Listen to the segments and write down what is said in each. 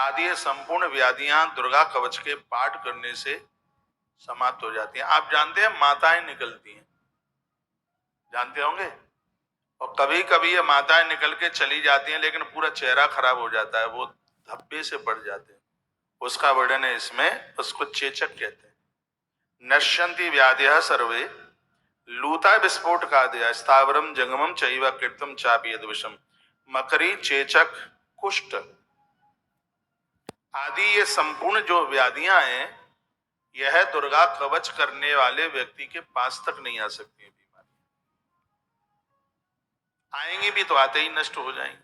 आदि ये संपूर्ण व्याधियां दुर्गा कवच के पाठ करने से समाप्त हो जाती हैं। आप जानते हैं माताएं निकलती हैं, जानते होंगे। और कभी कभी ये माताएं निकल के चली जाती हैं लेकिन पूरा चेहरा खराब हो जाता है, वो धब्बे से बढ़ जाते हैं। उसका वर्णन है इसमें, उसको चेचक कहते हैं। नश्यन्ति व्याधयः सर्वे लूता विस्फोट का दिया स्थावरम जंगमम चैव कीर्तम चापि यद्विषम मकरी चेचक कुष्ठ आदि ये संपूर्ण जो व्याधियां हैं, यह दुर्गा कवच करने वाले व्यक्ति के पास तक नहीं आ सकती है। बीमारी आएंगी भी तो आते ही नष्ट हो जाएंगे,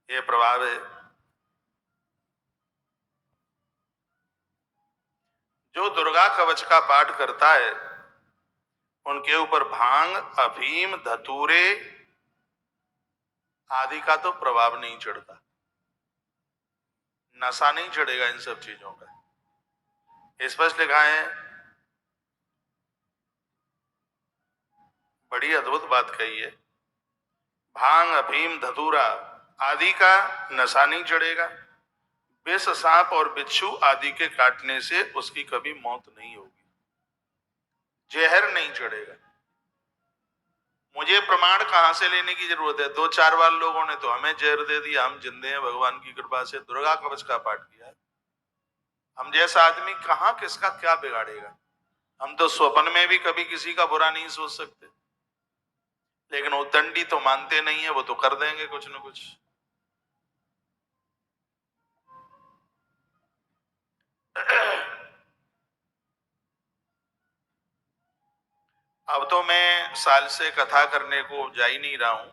यह प्रभाव है। जो दुर्गा कवच का पाठ करता है उनके ऊपर भांग, अफीम, धतूरे आदि का तो प्रभाव नहीं चढ़ता, नशा नहीं चढ़ेगा इन सब चीजों का। स्पष्ट लिखा है, बड़ी अद्भुत बात कही है। भांग, अफीम, धतूरा आदि का नशा नहीं चढ़ेगा। विष, सांप और बिच्छू आदि के काटने से उसकी कभी मौत नहीं होगी। जहर नहीं चढ़ेगा। मुझे प्रमाण कहां से लेने की जरूरत है? 2-4 बार लोगों ने तो हमें जहर दे दिया, हम जिंदे हैं भगवान की कृपा से, दुर्गा कवच का पाठ किया है। हम जैसा आदमी कहां किसका क्या बिगाड़ेगा? हम तो स्वप्न में भी कभी किसी का बुरा नहीं सोच सकते, लेकिन वो दंडी तो मानते नहीं है, वो तो कर देंगे कुछ न कुछ। अब तो मैं साल से कथा करने को जा ही नहीं रहा हूं।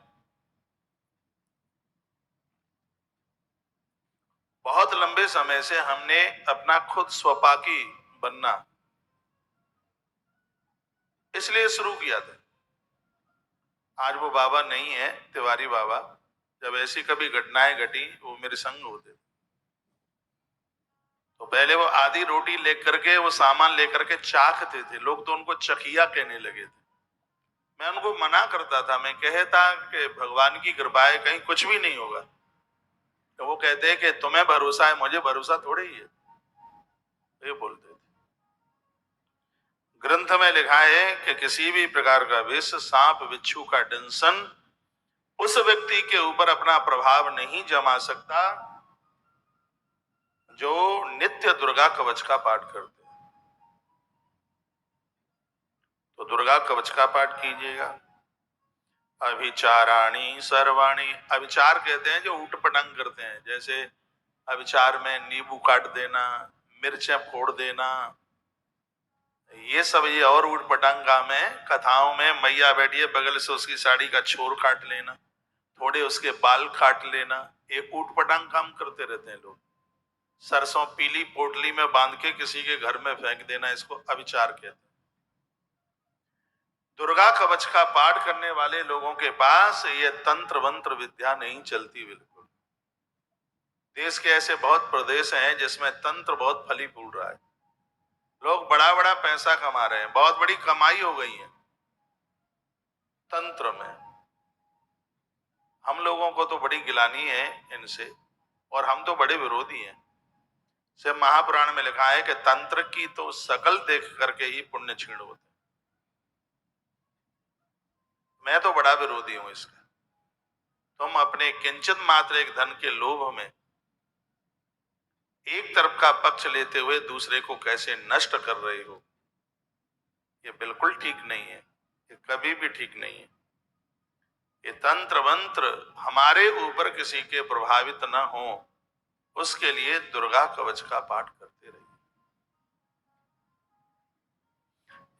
बहुत लंबे समय से हमने अपना खुद स्वपाकी बनना इसलिए शुरू किया था। आज वो बाबा नहीं है, तिवारी बाबा। जब ऐसी कभी घटनाएं घटी, वो मेरे संग होते थे। तो पहले वो आधी रोटी लेकर के, वो सामान लेकर के चाखते थे। लोग तो उनको चखिया कहने लगे थे। मैं उनको मना करता था, मैं कहता कि भगवान की कृपा है, कहीं कुछ भी नहीं होगा। तो वो कहते हैं कि तुम्हें भरोसा है, मुझे भरोसा थोड़ी ही है, ये बोलते थे। ग्रंथ में लिखा है कि किसी भी प्रकार का विष, सांप, बिच्छू का डंसन उस व्यक्ति के ऊपर अपना प्रभाव नहीं जमा सकता जो नित्य दुर्गा कवच का पाठ करते हैं। तो दुर्गा कवच का पाठ कीजिएगा। अभिचाराणी सर्वाणी, अभिचार कहते हैं जो उठपटंग करते हैं। जैसे अभिचार में नींबू काट देना, मिर्चें फोड़ देना, ये सब ये और उठपटांग काम है। कथाओं में मैया बैठी है, बगल से उसकी साड़ी का छोर काट लेना, थोड़े उसके बाल काट लेना, ये उठपटांग काम करते रहते हैं लोग। सरसों पीली पोटली में बांध के किसी के घर में फेंक देना, इसको अभिचार कहते हैं। दुर्गा कवच का पाठ करने वाले लोगों के पास ये तंत्र मंत्र विद्या नहीं चलती। बिल्कुल देश के ऐसे बहुत प्रदेश हैं जिसमें तंत्र बहुत फली फूल रहा है। लोग बड़ा बड़ा पैसा कमा रहे हैं, बहुत बड़ी कमाई हो गई है तंत्र में। हम लोगों को तो बड़ी गिलानी है इनसे, और हम तो बड़े विरोधी हैं। से महापुराण में लिखा है कि तंत्र की तो सकल देख करके ही पुण्य क्षीण होते। मैं तो बड़ा विरोधी हूं इसका। तुम अपने किंचित मात्र एक धन के लोभ में एक तरफ का पक्ष लेते हुए दूसरे को कैसे नष्ट कर रहे हो, ये बिल्कुल ठीक नहीं है, ये कभी भी ठीक नहीं है। ये तंत्र मंत्र हमारे ऊपर किसी के प्रभावित न हो, उसके लिए दुर्गा कवच का पाठ करते रहिए।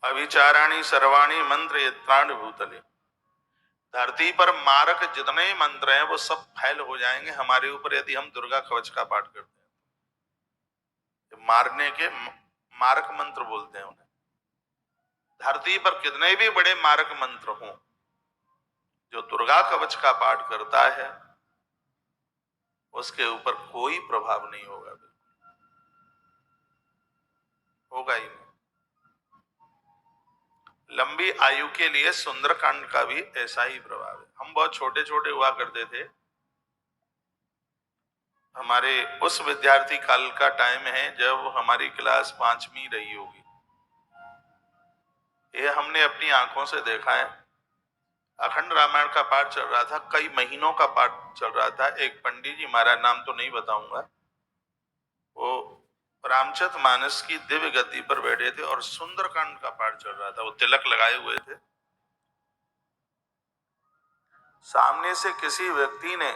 अभिचाराणी सर्वाणी मंत्र यत्राणि भूतले, धरती पर मारक जितने मंत्र हैं वो सब फैल हो जाएंगे हमारे ऊपर यदि हम दुर्गा कवच का पाठ करते हैं। मारने के मारक मंत्र बोलते हैं उन्हें। धरती पर कितने भी बड़े मारक मंत्र हों, जो दुर्गा कवच का पाठ करता है उसके ऊपर कोई प्रभाव नहीं होगा, होगा ही नहीं। लंबी आयु के लिए सुंदरकांड का भी ऐसा ही प्रभाव है। हम बहुत छोटे छोटे हुआ करते थे, हमारे उस विद्यार्थी काल का टाइम है जब हमारी क्लास 5वीं रही होगी। ये हमने अपनी आंखों से देखा है। अखंड रामायण का पाठ चल रहा था, कई महीनों का पाठ चल रहा था। एक पंडित जी, महाराज नाम तो नहीं बताऊंगा, वो रामचरित मानस की दिव्य गद्दी पर बैठे थे और सुंदरकांड का पाठ चल रहा था। वो तिलक लगाए हुए थे। सामने से किसी व्यक्ति ने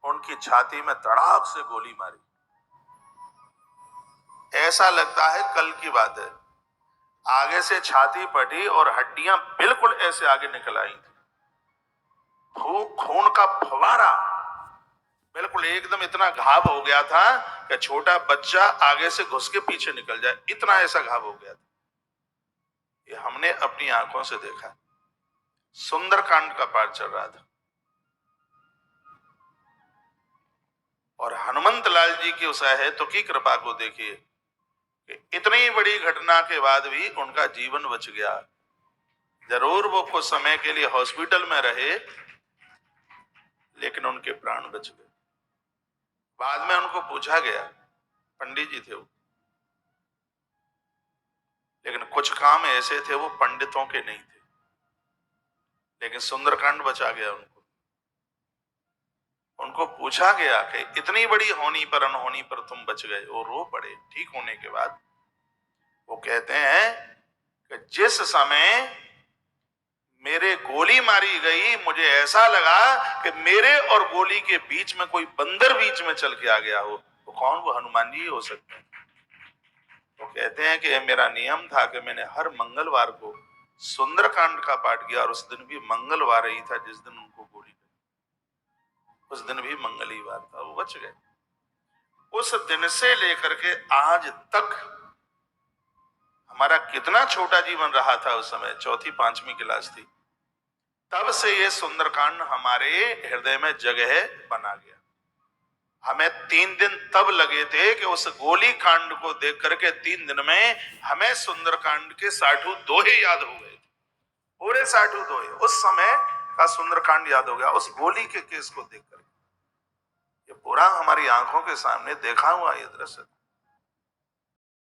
उनकी छाती में धड़ाक से गोली मारी। ऐसा लगता है कल की बात है। आगे से छाती फटी और हड्डियां बिल्कुल ऐसे आगे निकल आई थी। खून का फवारा, बिल्कुल एकदम इतना घाव हो गया था कि छोटा बच्चा आगे से घुस के पीछे निकल जाए, इतना ऐसा घाव हो गया था। ये हमने अपनी आंखों से देखा। सुंदरकांड का पाठ चल रहा था और हनुमंत लाल जी की उस हेतु की कृपा को देखिए कि इतनी बड़ी घटना के बाद भी उनका जीवन बच गया। जरूर वो कुछ समय के लिए हॉस्पिटल में रहे, लेकिन उनके प्राण बच गए। बाद में उनको पूछा गया, पंडित जी थे वो, लेकिन कुछ काम ऐसे थे वो पंडितों के नहीं थे, लेकिन सुंदरकांड बचा गया उनको। उनको पूछा गया कि इतनी बड़ी होनी पर अनहोनी पर तुम बच गए। वो रो पड़े ठीक होने के बाद। वो कहते हैं कि जिस समय मेरे गोली मारी गई, मुझे ऐसा लगा कि मेरे और गोली के बीच में कोई बंदर बीच में चल के आ गया हो। तो कौन? वो हनुमान जी हो सकते हैं। वो कहते हैं कि मेरा नियम था कि मैंने हर मंगलवार को सुंदरकांड का पाठ किया, और उस दिन भी मंगलवार ही था जिस दिन उनको गोली लगी। उस दिन भी मंगल ही वार था, वो बच गए। उस दिन से लेकर के आज तक हमारा कितना छोटा जीवन रहा था। उस समय 4वीं 5वीं क्लास थी, तब से ये सुंदरकांड हमारे हृदय में जगह बना गया। हमें 3 दिन तब लगे थे कि उस गोली कांड को देख करके 3 दिन में हमें सुंदरकांड के 60 दोहे याद हो गए। पूरे 60 दोहे उस समय का सुंदरकांड याद हो गया उस गोली के केस को देख करके। ये पूरा हमारी आंखों के सामने देखा हुआ ये दृश्य।